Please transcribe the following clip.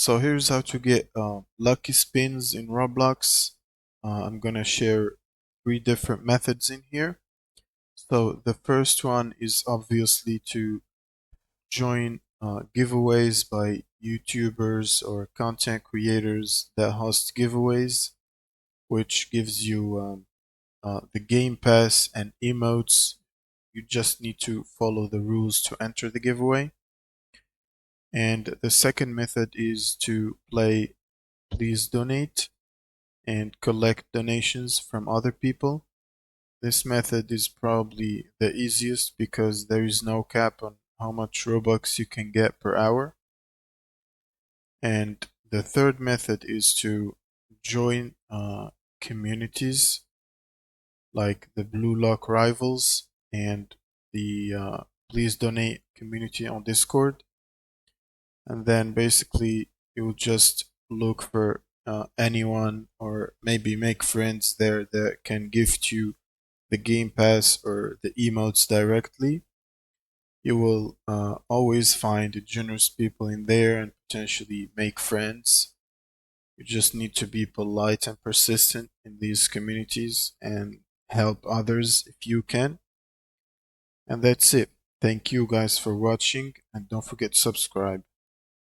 So here's how to get lucky spins in Roblox. I'm gonna share three different methods in here. So the first one is obviously to join giveaways by YouTubers or content creators that host giveaways, which gives you the game pass and emotes. You just need to follow the rules to enter the giveaway. And the second method is to play Please Donate and collect donations from other people. This method is probably the easiest because there is no cap on how much Robux you can get per hour. And the third method is to join communities like the Blue Lock Rivals and the Please Donate community on Discord. And then basically you will just look for anyone or maybe make friends there that can gift you the game pass or the emotes directly. You will always find generous people in there and potentially make friends. You just need to be polite and persistent in these communities and help others if you can. And that's it. Thank you guys for watching and don't forget to subscribe.